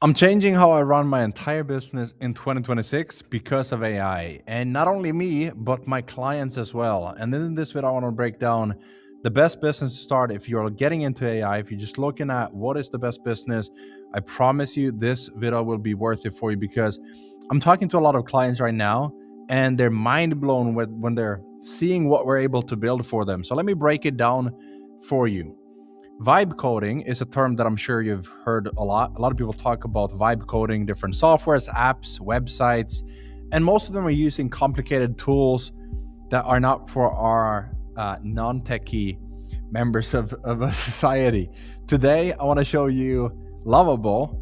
I'm changing how I run my entire business in 2026 because of AI. And not only me, but my clients as well. And then in this video, I want to break down the best business to start if you're getting into AI. If you're just looking at what is the best business, I promise you this video will be worth it for you, because I'm talking to a lot of clients right now and they're mind blown when they're seeing what we're able to build for them. So let me break it down for you. Vibe coding is a term that I'm sure you've heard a lot. A lot of people talk about vibe coding, different softwares, apps, websites, and most of them are using complicated tools that are not for our non-techie members of a society. Today, I want to show you Lovable,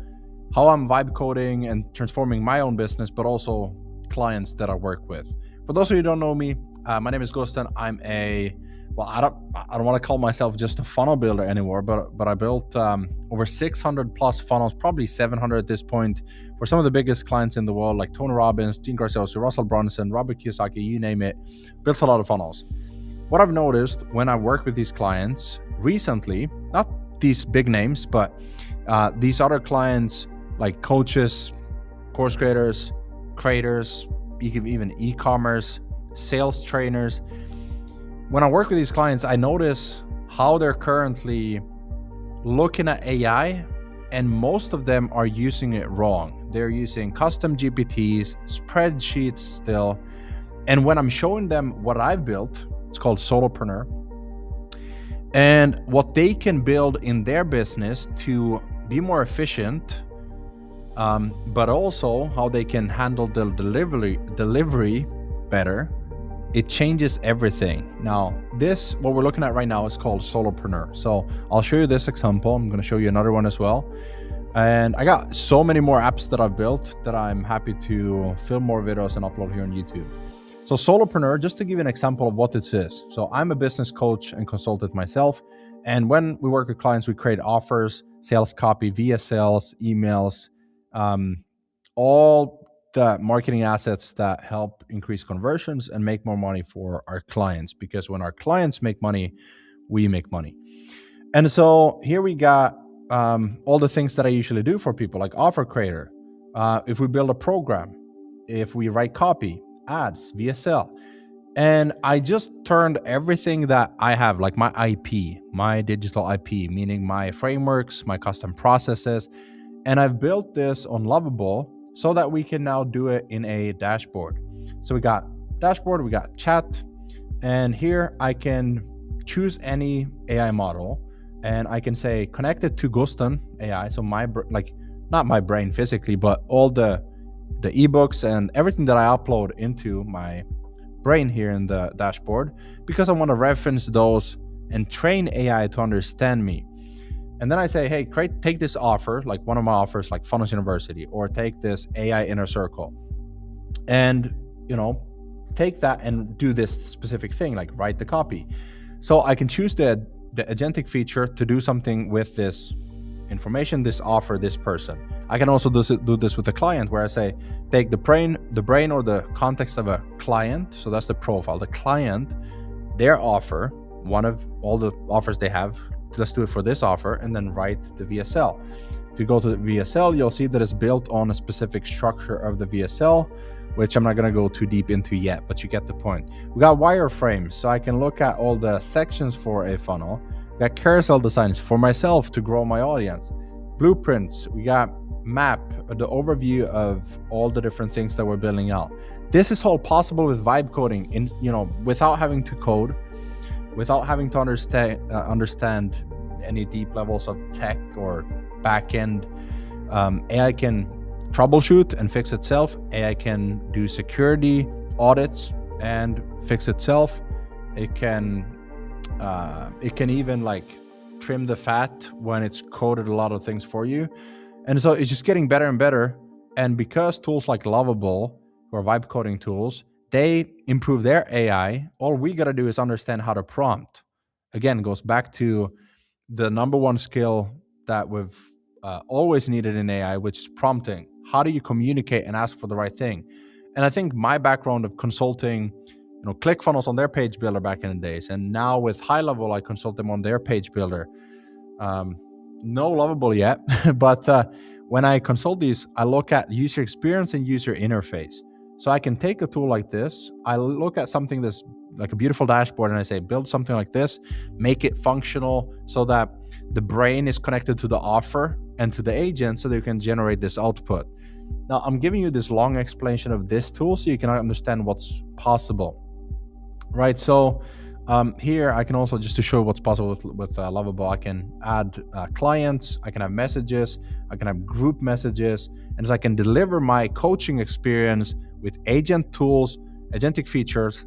how I'm vibe coding and transforming my own business, but also clients that I work with. For those of you who don't know me, my name is Gusten. I'm a I don't want to call myself just a funnel builder anymore, but I built over 600 plus funnels, probably 700 at this point, for some of the biggest clients in the world, like Tony Robbins, Dean Garcia, Russell Brunson, Robert Kiyosaki, you name it. Built a lot of funnels. What I've noticed when I work with these clients recently, not these big names, but these other clients like coaches, course creators, even e-commerce, sales trainers. When I work with these clients, I notice how they're currently looking at AI, and most of them are using it wrong. They're using custom GPTs, spreadsheets still. And when I'm showing them what I've built, it's called Solopreneur, and what they can build in their business to be more efficient, but also how they can handle the delivery better, it changes everything. Now, what we're looking at right now is called Solopreneur. So I'll show you this example. I'm going to show you another one as well. And I got so many more apps that I've built that I'm happy to film more videos and upload here on YouTube. So Solopreneur, just to give you an example of what this is. So I'm a business coach and consultant myself. And when we work with clients, we create offers, sales copy, VSLs, emails, all the marketing assets that help increase conversions and make more money for our clients. Because when our clients make money, we make money. And so here we got all the things that I usually do for people, like offer creator. If we build a program, if we write copy, ads, VSL. And I just turned everything that I have, like my IP, my digital IP, meaning my frameworks, my custom processes, and I've built this on Lovable so that we can now do it in a dashboard. So we got dashboard, we got chat, and here I can choose any AI model, and I can say connect it to Gusten AI. So not my brain physically, but all the ebooks and everything that I upload into my brain here in the dashboard, because I want to reference those and train AI to understand me. And then I say, hey, take this offer, like one of my offers, like Funnels University, or take this AI Inner Circle, and take that and do this specific thing, like write the copy. So I can choose the agentic feature to do something with this information, this offer, this person. I can also do this with the client, where I say, take the brain or the context of a client. So that's the profile, the client, their offer, one of all the offers they have. Let's do it for this offer, and then write the VSL. If you go to the VSL, you'll see that it's built on a specific structure of the VSL, which I'm not going to go too deep into yet, but you get the point. We got wireframes, so I can look at all the sections for a funnel. We got carousel designs for myself to grow my audience. Blueprints, we got map, the overview of all the different things that we're building out. This is all possible with vibe coding, without having to code, without having to understand any deep levels of tech or backend. AI can troubleshoot and fix itself. AI can do security audits and fix itself. It can even trim the fat when it's coded a lot of things for you. And so it's just getting better and better. And because tools like Lovable, or vibe coding tools, they improve their AI, all we got to do is understand how to prompt. Again, it goes back to the number one skill that we've always needed in AI, which is prompting. How do you communicate and ask for the right thing? And I think my background of consulting, ClickFunnels on their page builder back in the days, and now with High Level, I consult them on their page builder. No Lovable yet, but when I consult these, I look at user experience and user interface. So I can take a tool like this, I look at something that's like a beautiful dashboard, and I say, build something like this, make it functional so that the brain is connected to the offer and to the agent so they can generate this output. Now, I'm giving you this long explanation of this tool so you can understand what's possible, right? So here I can also, just to show what's possible with Lovable, I can add clients, I can have messages, I can have group messages, and so I can deliver my coaching experience with agent tools, agentic features,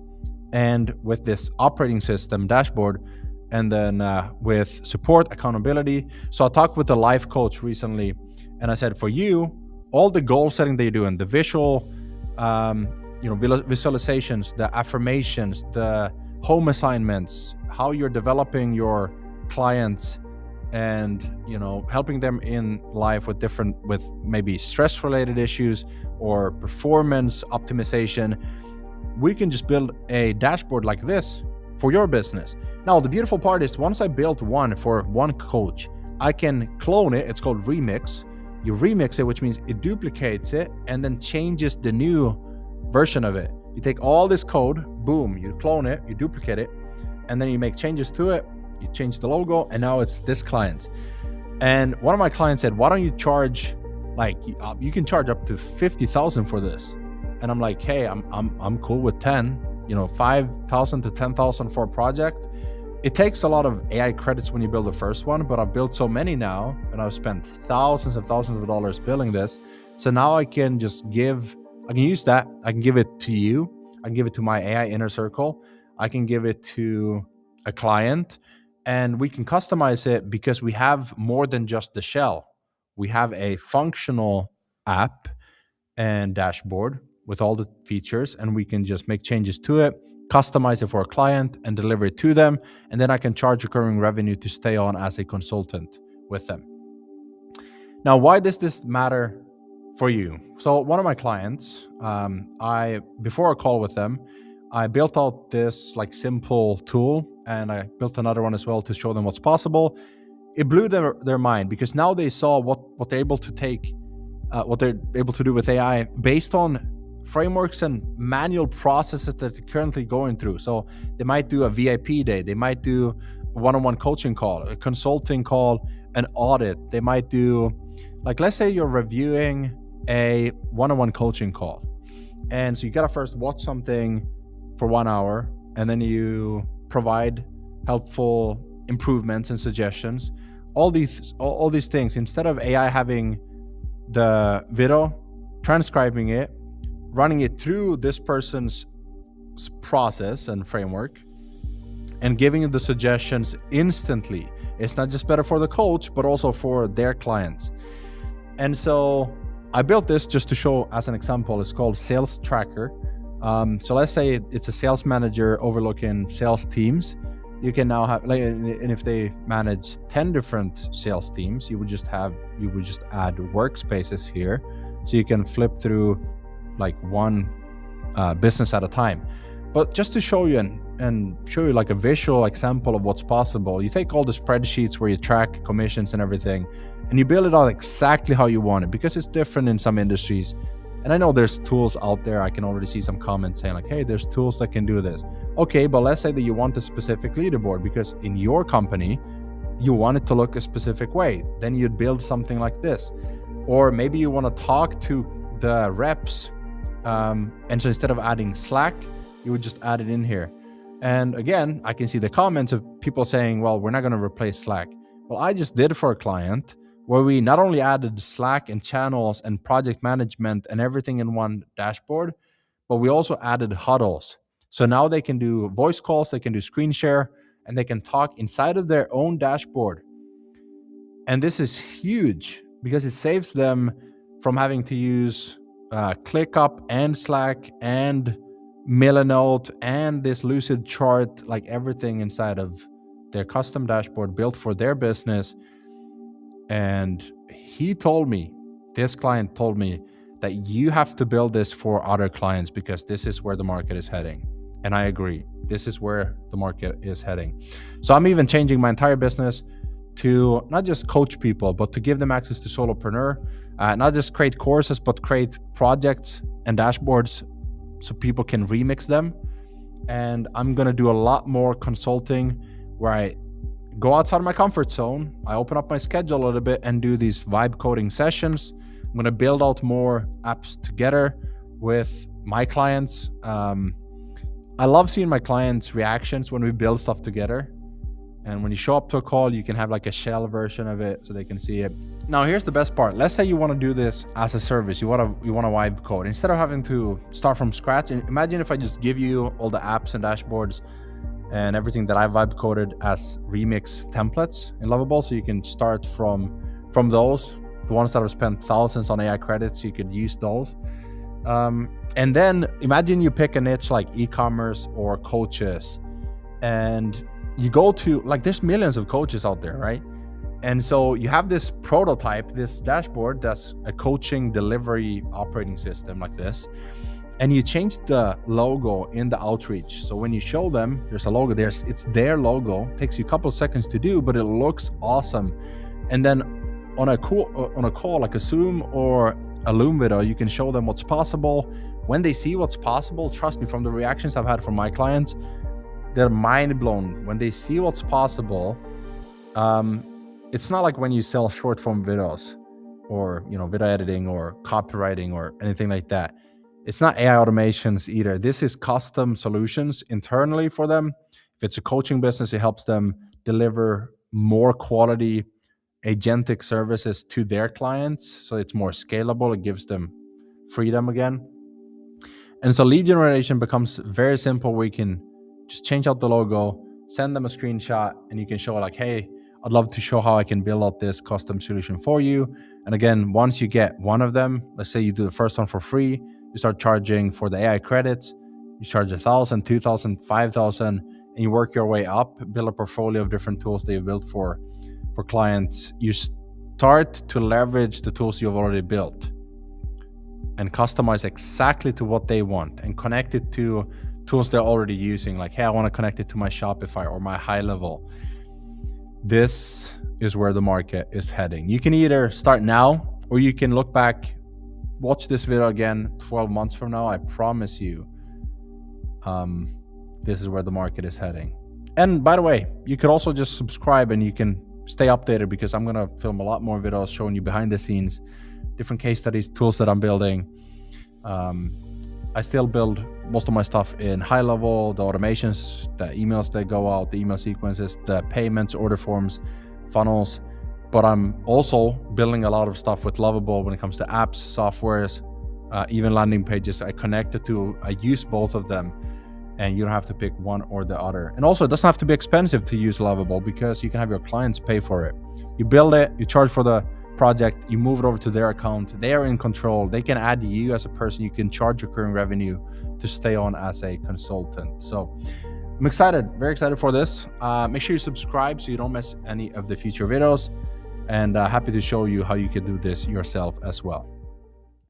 and with this operating system dashboard, and then with support, accountability. So I talked with a life coach recently, and I said, for you, all the goal setting that you're doing, the visual, visualizations, the affirmations, the home assignments, how you're developing your clients, and helping them in life with maybe stress related issues or performance optimization, we can just build a dashboard like this for your business. Now, the beautiful part is, once I built one for one coach, I can clone it. It's called remix. You remix it, which means it duplicates it and then changes the new version of it. You take all this code, boom, you clone it, you duplicate it, and then you make changes to it. You change the logo, and now it's this client. And one of my clients said, why don't you charge, you can charge up to 50,000 for this? And I'm like, hey, I'm cool with 10, 5,000 to 10,000 for a project. It takes a lot of AI credits when you build the first one, but I've built so many now, and I've spent thousands and thousands of dollars building this. So now I can use that. I can give it to you. I can give it to my AI inner circle. I can give it to a client, and we can customize it because we have more than just the shell. We have a functional app and dashboard with all the features, and we can just make changes to it, customize it for a client, and deliver it to them. And then I can charge recurring revenue to stay on as a consultant with them. Now, why does this matter for you? So one of my clients, before a call with them, I built out this simple tool, and I built another one as well to show them what's possible. It blew their mind, because now they saw what they're able to take, what they're able to do with AI based on frameworks and manual processes that they're currently going through. So they might do a VIP day, they might do a one-on-one coaching call, a consulting call, an audit. They might do, let's say you're reviewing a one-on-one coaching call, and so you gotta first watch something for 1 hour, and then you provide helpful improvements and suggestions. All these things, instead of AI having the video, transcribing it, running it through this person's process and framework, and giving the suggestions instantly. It's not just better for the coach, but also for their clients. And so I built this just to show as an example. It's called Sales Tracker. So let's say it's a sales manager overlooking sales teams. You can now have, and if they manage 10 different sales teams, you would just add workspaces here, so you can flip through one business at a time. But just to show you and show you a visual example of what's possible, you take all the spreadsheets where you track commissions and everything, and you build it out exactly how you want it, because it's different in some industries. And I know there's tools out there. I can already see some comments saying hey, there's tools that can do this. Okay, but let's say that you want a specific leaderboard because in your company, you want it to look a specific way. Then you'd build something like this. Or maybe you want to talk to the reps. And so instead of adding Slack, you would just add it in here. And again, I can see the comments of people saying, well, we're not going to replace Slack. Well, I just did for a client where we not only added Slack and channels and project management and everything in one dashboard, but we also added huddles. So now they can do voice calls, they can do screen share, and they can talk inside of their own dashboard. And this is huge because it saves them from having to use ClickUp and Slack and Milanote and this Lucid chart, everything inside of their custom dashboard built for their business. And this client told me that you have to build this for other clients because this is where the market is heading. And I agree. This is where the market is heading. So I'm even changing my entire business to not just coach people, but to give them access to solopreneur, not just create courses, but create projects and dashboards so people can remix them. And I'm going to do a lot more consulting where I go outside of my comfort zone. I open up my schedule a little bit and do these vibe coding sessions. I'm going to build out more apps together with my clients. I love seeing my clients' reactions when we build stuff together. And when you show up to a call, you can have like a shell version of it so they can see it. Now, here's the best part. Let's say you want to do this as a service. You want to vibe code instead of having to start from scratch. And imagine if I just give you all the apps and dashboards and everything that I vibe coded as remix templates in Lovable, so you can start from those. The ones that have spent thousands on AI credits, you could use those. And then imagine you pick a niche like e-commerce or coaches, and you go to, like, there's millions of coaches out there, right? And so you have this prototype, this dashboard that's a coaching delivery operating system like this, and you change the logo in the outreach. So when you show them, there's a logo there, it's their logo. It takes you a couple of seconds to do, but it looks awesome. And then on a call like a Zoom or a Loom video, you can show them what's possible. When they see what's possible, trust me, from the reactions I've had from my clients, they're mind blown when they see what's possible. It's not like when you sell short form videos or, video editing or copywriting or anything like that. It's not AI automations either. This is custom solutions internally for them. If it's a coaching business, it helps them deliver more quality agentic services to their clients. So it's more scalable. It gives them freedom again. And so lead generation becomes very simple. We can just change out the logo, send them a screenshot, and you can show like, hey, I'd love to show how I can build out this custom solution for you. And again, once you get one of them, let's say you do the first one for free, you start charging for the AI credits, you charge 1,000, 2,000, 5,000, and you work your way up, build a portfolio of different tools that you built for clients. You start to leverage the tools you've already built and customize exactly to what they want and connect it to tools they're already using. Like, hey, I want to connect it to my Shopify or my high level. This is where the market is heading. You can either start now or you can look back, watch this video again 12 months from now. I promise you, this is where the market is heading. And by the way, you could also just subscribe and you can stay updated, because I'm going to film a lot more videos showing you behind the scenes, different case studies, tools that I'm building. I still build most of my stuff in high level, the automations, the emails that go out, the email sequences, the payments, order forms, funnels. But I'm also building a lot of stuff with Lovable when it comes to apps, softwares, even landing pages. I use both of them, and you don't have to pick one or the other. And also, it doesn't have to be expensive to use Lovable, because you can have your clients pay for it. You build it, you charge for the project, you move it over to their account. They are in control. They can add you as a person. You can charge recurring revenue to stay on as a consultant. So I'm excited, very excited for this. Make sure you subscribe so you don't miss any of the future videos, and happy to show you how you can do this yourself as well.